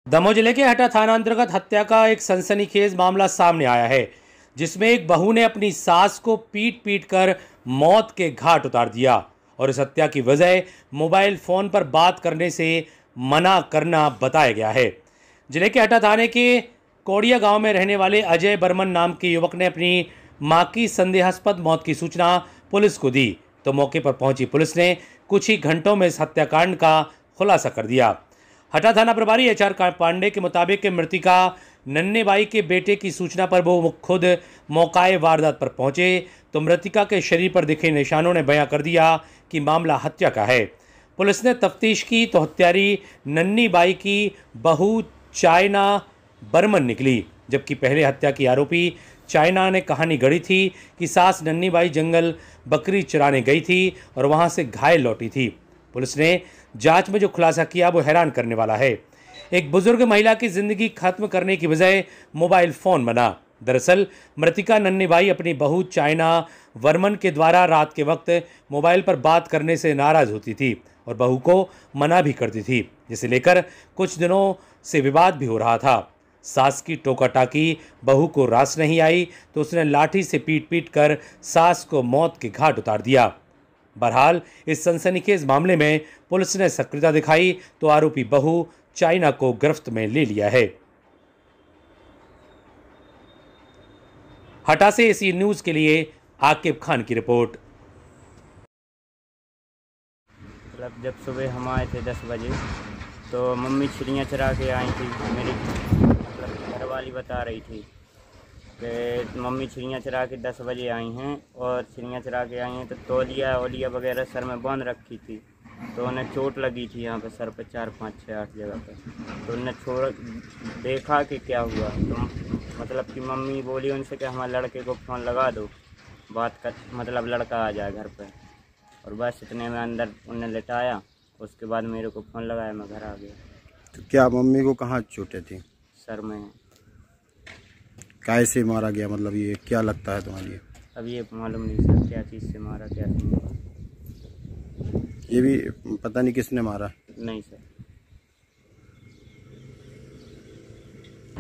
दमोह जिले के हटा थाना अंतर्गत हत्या का एक सनसनीखेज मामला सामने आया है, जिसमें एक बहू ने अपनी सास को पीट पीट कर मौत के घाट उतार दिया और इस हत्या की वजह मोबाइल फोन पर बात करने से मना करना बताया गया है। जिले के हटा थाने के कोड़िया गांव में रहने वाले अजय बर्मन नाम के युवक ने अपनी मां की संदेहास्पद मौत की सूचना पुलिस को दी, तो मौके पर पहुंची पुलिस ने कुछ ही घंटों में इस हत्याकांड का खुलासा कर दिया। हटा थाना प्रभारी एचआर पांडे के मुताबिक मृतिका नन्हे बाई के बेटे की सूचना पर वो खुद मौकाए वारदात पर पहुंचे, तो मृतिका के शरीर पर दिखे निशानों ने बयां कर दिया कि मामला हत्या का है। पुलिस ने तफ्तीश की तो हत्यारी नन्ही बाई की बहू चाइना बर्मन निकली, जबकि पहले हत्या की आरोपी चाइना ने कहानी गढ़ी थी कि सास नन्ही बाई जंगल बकरी चराने गई थी और वहां से घायल लौटी थी। पुलिस ने जांच में जो खुलासा किया वो हैरान करने वाला है। एक बुजुर्ग महिला की जिंदगी खत्म करने की बजाय मोबाइल फोन बना। दरअसल मृतिका नन्ही बाई अपनी बहू चाइना वर्मन के द्वारा रात के वक्त मोबाइल पर बात करने से नाराज होती थी और बहू को मना भी करती थी, जिसे लेकर कुछ दिनों से विवाद भी हो रहा था। सास की टोका टाकी बहू को रास नहीं आई तो उसने लाठी से पीट पीट कर सास को मौत के घाट उतार दिया। बहरहाल इस सनसनीखेज मामले में पुलिस ने सक्रियता दिखाई तो आरोपी बहू चाइना को गिरफ्त में ले लिया है। हटा से एसी न्यूज के लिए आकिब खान की रिपोर्ट। मतलब जब सुबह हम आए थे 10 बजे तो मम्मी चिड़ियाँ चरा के आई थी। मेरी मतलब घरवाली बता रही थी कि मम्मी चिड़ियाँ चरा के 10 बजे आई हैं और चिड़ियाँ चरा के आई हैं तो तौलिया ओलिया वगैरह सर में बांध रखी थी, तो उन्हें चोट लगी थी यहाँ पे सर पे 4 5 6 8 जगह पे। तो उन्हें छोड़ देखा कि क्या हुआ, तो मतलब कि मम्मी बोली उनसे कि हमारे लड़के को फ़ोन लगा दो, बात कर मतलब लड़का आ जाए घर पे। और बस इतने में अंदर उन्हें लिटाया, उसके बाद मेरे को फ़ोन लगाया, मैं घर आ गया। तो क्या मम्मी को कहाँ चोटें थी? सर में। कैसे मारा गया, मतलब ये क्या लगता है तुम्हारे लिए? अब ये मालूम नहीं सर क्या चीज़ से मारा, क्या नहीं मारा। ये भी पता नहीं किसने मारा? नहीं सर।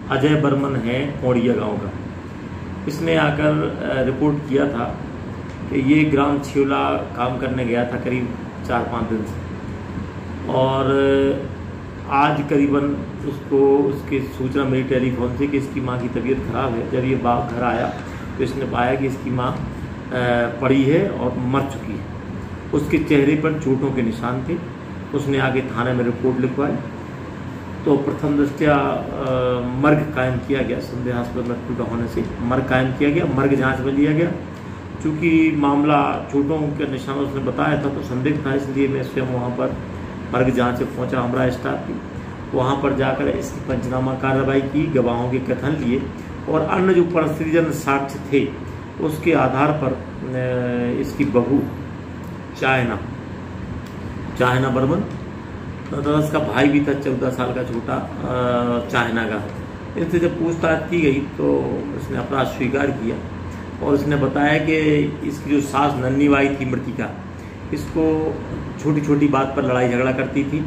अजय बर्मन है कोड़िया गांव का। इसने आकर रिपोर्ट किया था कि ये ग्राम छियोला काम करने गया था करीब 4-5 दिन से, और आज करीबन उसको उसकी सूचना मिली टेलीफोन से कि इसकी मां की तबीयत खराब है। जब ये बाप घर आया तो इसने पाया कि इसकी मां पड़ी है और मर चुकी है। उसके चेहरे पर चोटों के निशान थे। उसने आगे थाने में रिपोर्ट लिखवाई तो प्रथम दृष्टया मर्ग कायम किया गया। संदेहास्पद मृत्यु का होने से मर्ग कायम किया गया, मर्ग जांच में लिया गया। चूँकि मामला चोटों के निशान उसने बताया था तो संदिग्ध था, इसलिए मैं स्वयं वहाँ पर मर्ग जांच से पहुँचा। हमरा स्टाफ की वहाँ पर जाकर इसकी पंचनामा कार्रवाई की, गवाहों के कथन लिए और अन्य जो परिस्थितिजन्य साक्ष्य थे उसके आधार पर इसकी बहू चाइना बर्मन तथा उसका भाई भी था 14 साल का छोटा चाइना का। इनसे जब पूछताछ की गई तो उसने अपराध स्वीकार किया और उसने बताया कि इसकी जो सास नन्ही बाई थी मृतिका, इसको छोटी छोटी बात पर लड़ाई झगड़ा करती थी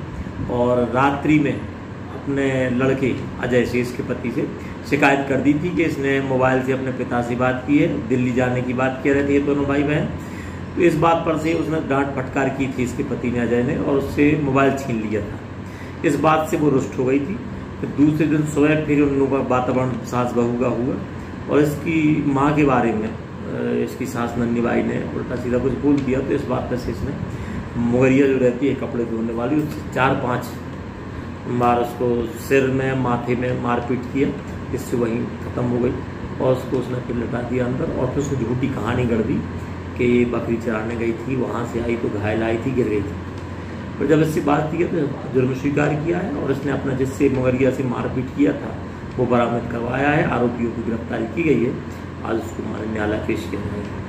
और रात्रि में अपने लड़के अजय से, इसके पति से शिकायत कर दी थी कि इसने मोबाइल से अपने पिता से बात की है, दिल्ली जाने की बात कह रहे थे ये दोनों भाई बहन। तो इस बात पर से उसने डांट फटकार की थी इसके पति ने, अजय ने, और उससे मोबाइल छीन लिया था। इस बात से वो रुष्ट हो गई थी। फिर दूसरे दिन सुबह फिर उन लोगों का वातावरण सास बहू का हुआ और इसकी माँ के बारे में इसकी सास नन्ही बाई ने उल्टा सीधा कुछ बोल दिया। तो इस बात पर से इसने मुगरिया जो रहती है कपड़े धोने वाली, उससे 4-5 बार उसको सिर में माथे में मारपीट किया, इससे वहीं ख़त्म हो गई और उसको उसने फिर लटा दिया अंदर। और फिर उसको झूठी कहानी गढ़ दी कि ये बकरी चराने गई थी, वहाँ से आई तो घायल आई थी, गिर गई थी। फिर जब इससे बात की तो जुर्म स्वीकार किया है और इसने अपना जिससे मुगरिया से मारपीट किया था वो बरामद करवाया है। आरोपियों की गिरफ्तारी की गई है। आज उसको न्यायालय पेश किया जाएगा।